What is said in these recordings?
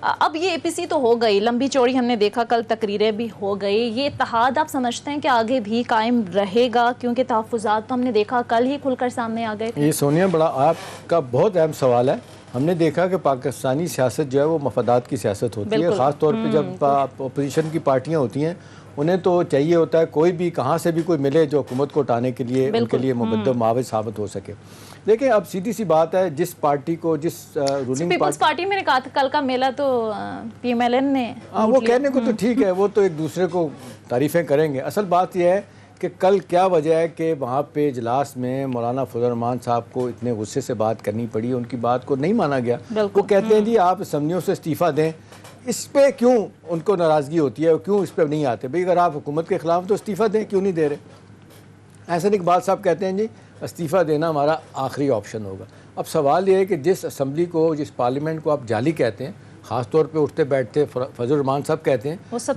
اب یہ اے پی سی تو ہو گئی، لمبی چوڑی ہم نے دیکھا، کل تقریریں بھی ہو گئی، یہ اتحاد آپ سمجھتے ہیں کہ آگے بھی قائم رہے گا؟ کیونکہ تحفظات تو ہم نے دیکھا کل ہی کھل کر سامنے آ گئے تھے۔ یہ سونیا بڑا آپ کا بہت اہم سوال ہے۔ ہم نے دیکھا کہ پاکستانی سیاست جو ہے وہ مفادات کی سیاست ہوتی ہے، خاص طور پہ جب اپوزیشن کی پارٹیاں ہوتی ہیں، انہیں تو چاہیے ہوتا ہے کوئی بھی کہاں سے بھی کوئی ملے جو حکومت کو اٹھانے کے لیے ان کے لیے مبدل معاون ثابت ہو سکے۔ دیکھیں اب سیدھی سی بات ہے، جس پارٹی کو جس رولنگ پیپلز پارٹی میں نے کہا تھا کل کا میلہ تو پی ایم ایل این نے وہ کہنے کو تو ٹھیک ہے، وہ تو ایک دوسرے کو تعریفیں کریں گے۔ اصل بات یہ ہے کہ کل کیا وجہ ہے کہ وہاں پہ اجلاس میں مولانا فضل الرحمان صاحب کو اتنے غصے سے بات کرنی پڑی، ان کی بات کو نہیں مانا گیا۔ وہ کہتے ہیں جی آپ اسمبلیوں سے استعفیٰ دیں، اس پہ کیوں ان کو ناراضگی ہوتی ہے، کیوں اس پہ نہیں آتے؟ بھئی اگر آپ حکومت کے خلاف تو استعفیٰ دیں، کیوں نہیں دے رہے؟ احسن اقبال صاحب کہتے ہیں جی استعفیٰ دینا ہمارا آخری آپشن ہوگا۔ اب سوال یہ ہے کہ جس اسمبلی کو، جس پارلیمنٹ کو آپ جعلی کہتے ہیں، خاص طور پہ اٹھتے بیٹھتے فضل الرحمان صاحب کہتے ہیں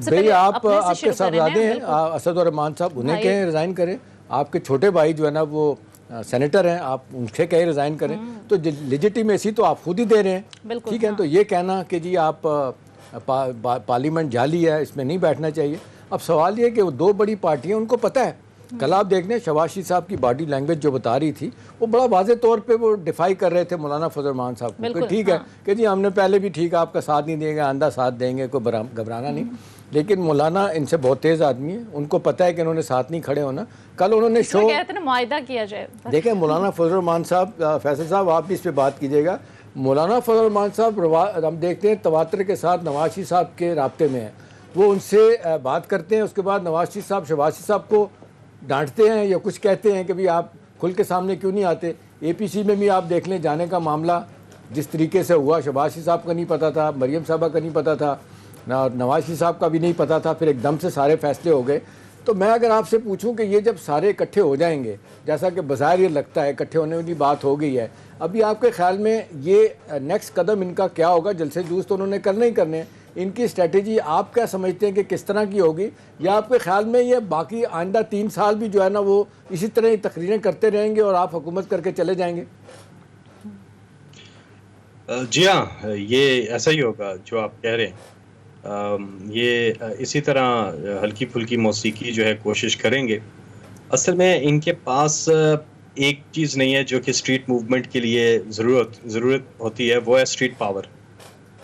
بھئی آپ کے صاحبزادے ہیں اسد الرحمان صاحب، انہیں کہیں ریزائن کریں۔ آپ کے چھوٹے بھائی جو ہے نا وہ سینیٹر ہیں، آپ ان سے کہیں ریزائن کریں، تو لیجیٹیمیسی تو آپ خود ہی دے رہے ہیں، ٹھیک ہے؟ تو یہ کہنا کہ جی آپ پارلیمنٹ جعلی ہے، اس میں نہیں بیٹھنا چاہیے۔ اب سوال یہ ہے کہ وہ دو بڑی پارٹیاں، ان کو پتہ ہے۔ کل آپ دیکھ لیں شہباز شریف صاحب کی باڈی لینگویج جو بتا رہی تھی، وہ بڑا واضح طور پہ وہ ڈیفائی کر رہے تھے مولانا فضل الرحمان صاحب کو کہ ٹھیک ہے کہ جی ہم نے پہلے بھی ٹھیک آپ کا ساتھ نہیں دیں گے، آئندہ ساتھ دیں گے، کوئی گھبرانا نہیں۔ لیکن مولانا ان سے بہت تیز آدمی ہے، ان کو پتہ ہے کہ انہوں نے ساتھ نہیں کھڑے ہونا۔ کل انہوں نے معاہدہ کیا جائے۔ دیکھیں مولانا فضل الرحمان صاحب، فیصل صاحب آپ بھی اس پہ بات کیجیے گا، مولانا فضل الرحمان صاحب ہم دیکھتے ہیں تواتر کے ساتھ نواز شریف صاحب کے رابطے میں ہیں، وہ ان سے بات کرتے ہیں، اس کے بعد نواز شریف صاحب شہباز شریف صاحب کو ڈانٹتے ہیں یا کچھ کہتے ہیں کہ بھی آپ کھل کے سامنے کیوں نہیں آتے۔ اے پی سی میں بھی آپ دیکھ لیں جانے کا معاملہ جس طریقے سے ہوا، شہباز شریف صاحب کا نہیں پتہ تھا، مریم صاحبہ کا نہیں پتہ تھا، نواز شریف صاحب کا بھی نہیں پتہ تھا، پھر ایک دم سے سارے فیصلے ہو گئے۔ تو میں اگر آپ سے پوچھوں کہ یہ جب سارے اکٹھے ہو جائیں گے، جیسا کہ بظاہر یہ لگتا ہے اکٹھے ہونے کی بات ہو گئی ہے، ابھی آپ کے خیال میں یہ نیکسٹ قدم ان کا کیا ہوگا؟ جلسے جلوس تو انہوں نے کرنے ہی کرنے، ان کی اسٹریٹجی آپ کیا سمجھتے ہیں کہ کس طرح کی ہوگی؟ یا آپ کے خیال میں یہ باقی آئندہ 3 سال بھی جو ہے نا وہ اسی طرح ہی تقریریں کرتے رہیں گے اور آپ حکومت کر کے چلے جائیں گے؟ جی ہاں، یہ ایسا ہی ہوگا جو آپ کہہ رہے ہیں۔ یہ اسی طرح ہلکی پھلکی موسیقی جو ہے کوشش کریں گے۔ اصل میں ان کے پاس ایک چیز نہیں ہے جو کہ اسٹریٹ موومنٹ کے لیے ضرورت ہوتی ہے، وہ ہے اسٹریٹ پاور۔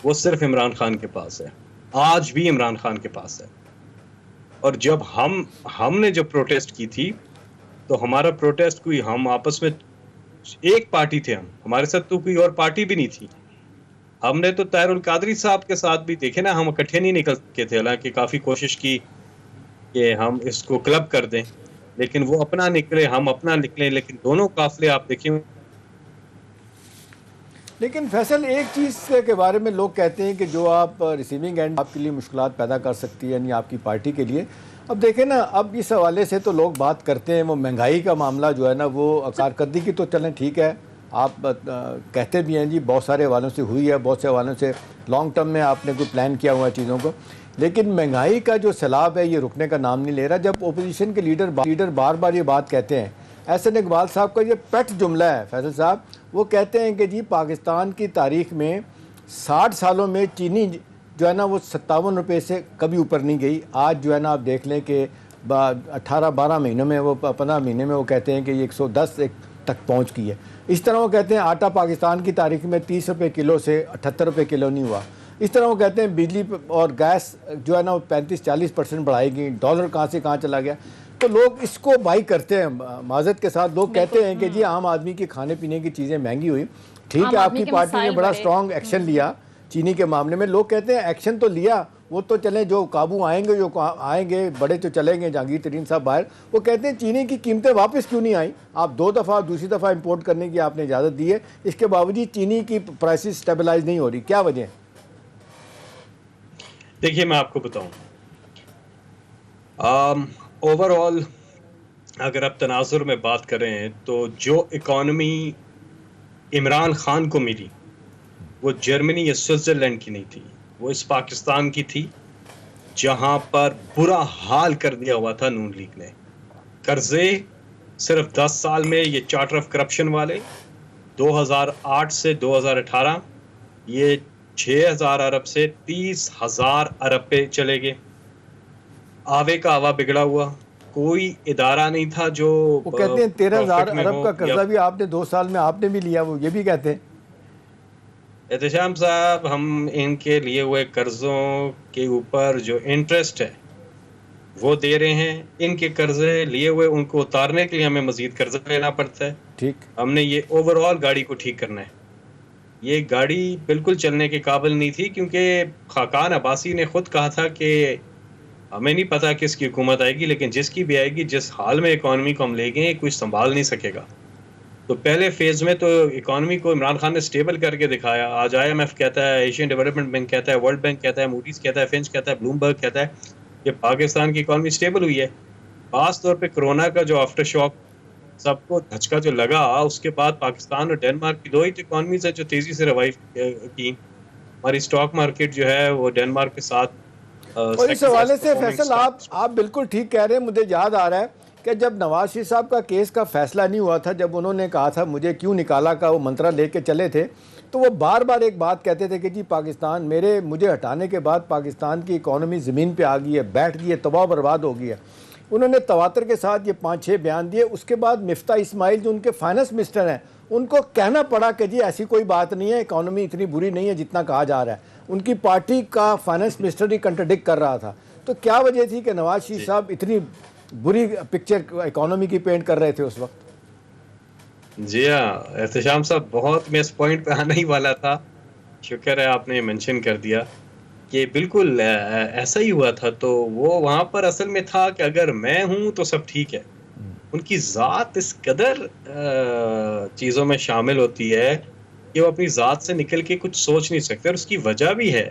وہ صرف عمران خان کے پاس ہے، آج بھی عمران خان کے پاس ہے۔ اور جب ہم نے جب پروٹیسٹ کی تھی تو ہمارا پروٹیسٹ کوئی، ہم آپس میں ایک پارٹی تھے، ہمارے ساتھ تو کوئی اور پارٹی بھی نہیں تھی۔ ہم نے تو طاہر القادری صاحب کے ساتھ بھی دیکھے نا، ہم اکٹھے نہیں نکل سکے تھے، حالانکہ کافی کوشش کی کہ ہم اس کو کلب کر دیں، لیکن وہ اپنا نکلے، ہم اپنا نکلیں، لیکن دونوں قافلے آپ دیکھیں۔ لیکن فیصل ایک چیز کے بارے میں لوگ کہتے ہیں کہ جو آپ ریسیونگ اینڈ آپ کے لیے مشکلات پیدا کر سکتی ہے، یعنی آپ کی پارٹی کے لیے۔ اب دیکھیں نا، اب اس حوالے سے تو لوگ بات کرتے ہیں، وہ مہنگائی کا معاملہ جو ہے نا، وہ کارکردگی کی تو چلیں ٹھیک ہے، آپ کہتے بھی ہیں جی بہت سارے حوالوں سے ہوئی ہے، بہت سے حوالوں سے لانگ ٹرم میں آپ نے کوئی پلان کیا ہوا ہے چیزوں کو، لیکن مہنگائی کا جو سیلاب ہے یہ رکنے کا نام نہیں لے رہا۔ جب اپوزیشن کے لیڈر بار بار یہ بات کہتے ہیں، احسن اقبال صاحب کا یہ پیٹ جملہ ہے فیصل صاحب، وہ کہتے ہیں کہ جی پاکستان کی تاریخ میں 60 سالوں میں چینی جو ہے نا وہ 57 روپے سے کبھی اوپر نہیں گئی۔ آج جو ہے نا آپ دیکھ لیں کہ 18-12 مہینوں میں، وہ 15 مہینے میں وہ کہتے ہیں کہ یہ 110 تک پہنچ گئی ہے۔ اس طرح وہ کہتے ہیں آٹا پاکستان کی تاریخ میں 30 روپے کلو سے 78 روپے کلو نہیں ہوا۔ اس طرح وہ کہتے ہیں بجلی اور گیس جو ہے نا وہ 35-40% بڑھائی گئی، ڈالر کہاں سے کہاں چلا گیا۔ تو لوگ اس کو بائی کرتے ہیں معذرت کے ساتھ، لوگ کہتے ہیں کہ جی عام آدمی کی کھانے پینے کی چیزیں مہنگی ہوئی۔ ٹھیک ہے، آپ کی پارٹی نے بڑا سٹرونگ ایکشن لیا چینی کے معاملے میں، لوگ کہتے ہیں ایکشن تو لیا، وہ تو چلیں جو قابو آئیں گے، جو آئیں گے بڑے تو چلیں گے، جہانگیر ترین صاحب باہر، وہ کہتے ہیں چینی کی قیمتیں واپس کیوں نہیں آئیں؟ آپ 2 دفعہ دوسری دفعہ امپورٹ کرنے کی آپ نے اجازت دی ہے، اس کے باوجود چینی کی پرائسز سٹیبلائز نہیں ہو رہی، کیا وجہ ہے؟ دیکھیے میں آپ کو بتاؤں، اوور آل اگر آپ تناظر میں بات کریں تو جو اکانومی عمران خان کو ملی وہ جرمنی یا سوئٹزرلینڈ کی نہیں تھی، وہ اس پاکستان کی تھی، جہاں پر برا حال کر دیا ہوا تھا نون لیگ نے۔ قرضے صرف 10 سال میں، یہ چارٹر آف کرپشن والے 2008 سے 2018، یہ 6,000 ارب سے 30,000 ارب پہ چلے گئے. آوے کا آوا بگڑا ہوا. کوئی ادارہ نہیں تھا جو وہ کہتے ہیں 13,000 profit میں ارب ہو کا یا قرضہ بھی آپ نے 2 سال میں آپ نے بھی لیا، وہ یہ بھی کہتے ہیں. احتشام صاحب، ہم ان کے لیے ہوئے قرضوں کے اوپر جو انٹرسٹ ہے وہ دے رہے ہیں. ان کے قرضے لیے ہوئے ان کو اتارنے کے لیے ہمیں مزید قرضہ لینا پڑتا ہے. ٹھیک. ہم نے یہ اوور آل گاڑی کو ٹھیک کرنا ہے. یہ گاڑی بالکل چلنے کے قابل نہیں تھی، کیونکہ خاقان عباسی نے خود کہا تھا کہ ہمیں نہیں پتا کس کی حکومت آئے گی، لیکن جس کی بھی آئے گی، جس حال میں اکانومی کو ہم لے گئے کوئی سنبھال نہیں سکے گا. تو پہلے فیز میں تو اکانومی کو عمران خان نے سٹیبل کر کے دکھایا. آج IMF کہتا ہے، ایشین ڈیولپمنٹ بینک کہتا ہے، ورلڈ بینک کہتا ہے، موڈیز کہتا ہے، فنچ کہتا ہے، بلومبرگ کہتا ہے کہ پاکستان کی اکانومی سٹیبل ہوئی ہے. خاص طور پہ کرونا کا جو آفٹر شاک سب کو دھچکا جو لگا، اس کے بعد پاکستان اور ڈنمارک کی 2 ہی اکانومیز ہیں جو تیزی سے ریوائیو کی. ہماری اسٹاک مارکیٹ جو ہے وہ ڈنمارک کے ساتھ اور اس حوالے سے فیصل آپ بالکل ٹھیک کہہ رہے ہیں. مجھے یاد آ رہا ہے کہ جب نواز شریف صاحب کا کیس کا فیصلہ نہیں ہوا تھا، جب انہوں نے کہا تھا مجھے کیوں نکالا کا وہ منترا لے کے چلے تھے، تو وہ بار بار ایک بات کہتے تھے کہ جی پاکستان مجھے ہٹانے کے بعد پاکستان کی اکانومی زمین پہ آ گئی ہے، بیٹھ گئی ہے، تباہ و برباد ہو گئی ہے. انہوں نے تواتر کے ساتھ یہ 5-6 بیان دیے. اس کے بعد مفتاح اسماعیل جو ان کے فائنانس منسٹر ہیں، ان کو کہنا پڑا کہ جی ایسی کوئی بات نہیں ہے، اکانومی اتنی بری نہیں ہے جتنا کہا جا رہا ہے. ان کی پارٹی کا فائنانس منسٹر ہی کنٹرڈکٹ کر رہا تھا. تو کیا وجہ تھی کہ نواز شریف صاحب اتنی بری پکچر اکانومی کی پینٹ کر رہے تھے اس وقت؟ جی ہاں احتشام صاحب، بہت میں اس پوائنٹ پہ آنا ہی والا تھا. شکر ہے آپ نے مینشن کر دیا کہ بالکل ایسا ہی ہوا تھا. تو وہ وہاں پر اصل میں تھا کہ اگر میں ہوں تو سب ٹھیک ہے. ان کی ذات اس قدر چیزوں میں شامل ہوتی ہے کہ وہ اپنی ذات سے نکل کے کچھ سوچ نہیں سکتے. اور اس کی وجہ بھی ہے،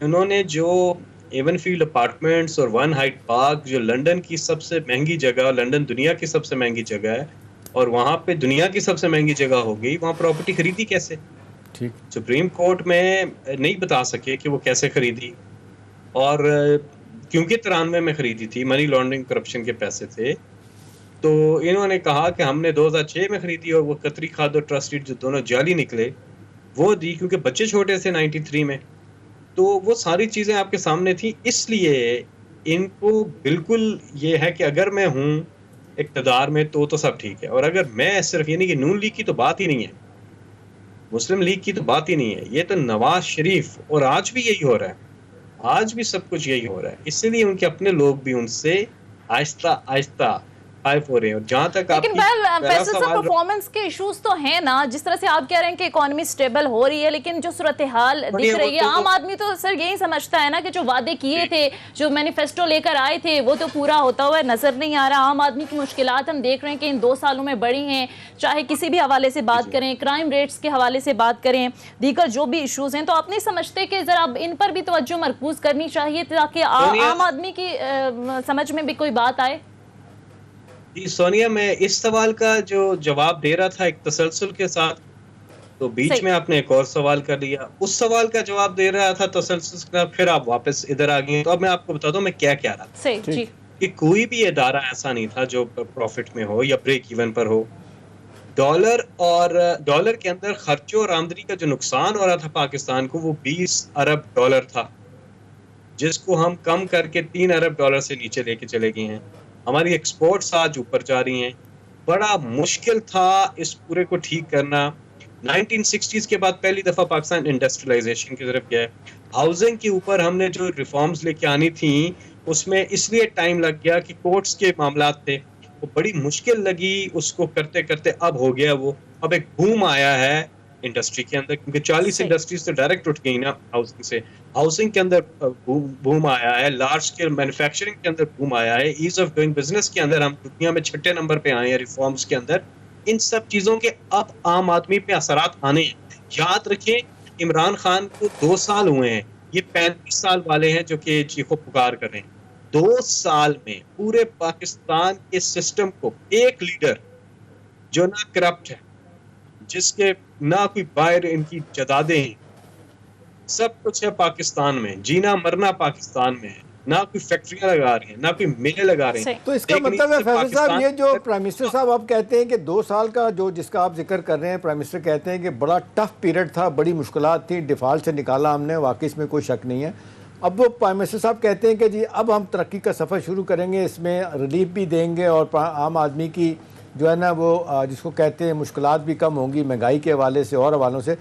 انہوں نے جو ایون فیلڈ اپارٹمنٹس اور 1 ہائٹ پارک، جو لنڈن کی سب سے مہنگی جگہ، لنڈن دنیا کی سب سے مہنگی جگہ ہے، اور وہاں پہ دنیا کی سب سے مہنگی جگہ ہو گئی، وہاں پراپرٹی خریدی کیسے؟ ٹھیک. سپریم کورٹ میں نہیں بتا سکے کہ وہ کیسے خریدی. اور کیونکہ 93 میں خریدی تھی، منی لانڈرنگ کرپشن کے پیسے تھے، تو انہوں نے کہا کہ ہم نے 2006 میں خریدی، اور وہ قطری کھاد اور ٹرسٹی جو دونوں جعلی نکلے وہ دی، کیونکہ بچے چھوٹے تھے 93 میں. تو وہ ساری چیزیں آپ کے سامنے تھیں. اس لیے ان کو بالکل یہ ہے کہ اگر میں ہوں اقتدار میں تو سب ٹھیک ہے. اور اگر میں صرف، یعنی کہ نون لیگ کی تو بات ہی نہیں ہے، مسلم لیگ کی تو بات ہی نہیں ہے، یہ تو نواز شریف. اور آج بھی یہی ہو رہا ہے، آج بھی سب کچھ یہی ہو رہا ہے. اس لیے ان کے اپنے لوگ بھی ان سے آہستہ آہستہ خائف ہو رہے ہیں. اور جہاں تک آپ لیکن فیصل صاحب پرفارمنس کے ایشوز تو ہیں نا، جس طرح سے آپ کہہ رہے ہیں کہ اکانومی سٹیبل ہو رہی ہے، لیکن جو صورتحال دکھ رہی ہے، عام آدمی تو سر یہی سمجھتا ہے نا کہ جو وعدے کیے تھے، جو مینیفیسٹو لے کر آئے تھے، وہ تو پورا ہوتا ہوا نظر نہیں آ رہا. عام آدمی کی مشکلات ہم دیکھ رہے ہیں کہ ان 2 سالوں میں بڑھی ہیں، چاہے کسی بھی حوالے سے بات کریں، کرائم ریٹس کے حوالے سے بات کریں، دیگر جو بھی ایشوز ہیں. تو آپ نہیں سمجھتے کہ ذرا ان پر بھی توجہ مرکوز کرنی چاہیے تاکہ عام آدمی کی سمجھ میں بھی کوئی بات آئے؟ جی سونیا، میں اس سوال کا جو جواب دے رہا تھا ایک تسلسل کے ساتھ، تو بیچ میں آپ نے ایک اور سوال کر لیا. اس سوال کا جواب دے رہا تھا تسلسل کے ساتھ، پھر آپ واپس ادھر آ گئے. تو اب میں آپ کو بتا دوں میں کیا رہا تھا. جی، کہ کوئی بھی ادارہ ایسا نہیں تھا جو پروفٹ میں ہو یا بریک ایون پر ہو. ڈالر کے اندر خرچوں اور آمدنی کا جو نقصان ہو رہا تھا پاکستان کو، وہ $20 ارب تھا، جس کو ہم کم کر کے $3 ارب سے نیچے لے کے چلے گئے ہیں. ہماری ایکسپورٹس آج اوپر جا رہی ہیں. بڑا مشکل تھا اس پورے کو ٹھیک کرنا. 1960s کے بعد پہلی دفعہ پاکستان انڈسٹریلائزیشن کی طرف گیا ہے. ہاؤسنگ کے اوپر ہم نے جو ریفارمز لے کے آنی تھیں، اس میں اس لیے ٹائم لگ گیا کہ کورٹس کے معاملات تھے، وہ بڑی مشکل لگی. اس کو کرتے کرتے اب ہو گیا وہ. اب ایک بوم آیا ہے انڈسٹری کے اندر، کیونکہ 40 انڈسٹریز تو ڈائریکٹ اٹھ گئی نا ہاؤسنگ سے. ہاؤسنگ کے اندر بوم آیا ہے، لارج اسکیل مینوفیکچرنگ کے اندر بوم آیا ہے، ایز آف ڈوئنگ بزنس کے اندر ہم دنیا میں 6 نمبر پہ آئے ہیں ریفارمز کے اندر. ان سب چیزوں کے اب عام آدمی پہ اثرات آنے ہیں. یاد رکھیں عمران خان کو 2 سال ہوئے ہیں، یہ 35 سال والے ہیں جو کہ چیخ و پکار کر رہے ہیں. 2 سال میں پورے پاکستان کے سسٹم کو ایک لیڈر جو نہ کرپٹ ہے، جس کے نہ کوئی باہر ان کی جدادیں ہیں، سب کچھ ہے پاکستان میں، جینا مرنا پاکستان میں ہے، نہ کوئی فیکٹریاں لگا رہے ہیں، نہ کوئی میلے لگا رہے ہیں. صحیح. تو اس کا لیکن مطلب ہے اس سے فیصل صاحب پاکستان یہ جو پرائم منسٹر صاحب آپ کہتے ہیں کہ 2 سال کا جو جس کا آپ ذکر کر رہے ہیں پرائم منسٹر کہتے ہیں کہ بڑا ٹف پیریڈ تھا، بڑی مشکلات تھیں، ڈیفالٹ سے نکالا ہم نے، واقعی اس میں کوئی شک نہیں ہے. اب وہ پرائم منسٹر صاحب کہتے ہیں کہ جی اب ہم ترقی کا سفر شروع کریں گے، اس میں ریلیف بھی دیں گے اور عام آدمی کی جو ہے نا وہ جس کو کہتے ہیں مشکلات بھی کم ہوں گی مہنگائی کے حوالے سے اور حوالوں سے.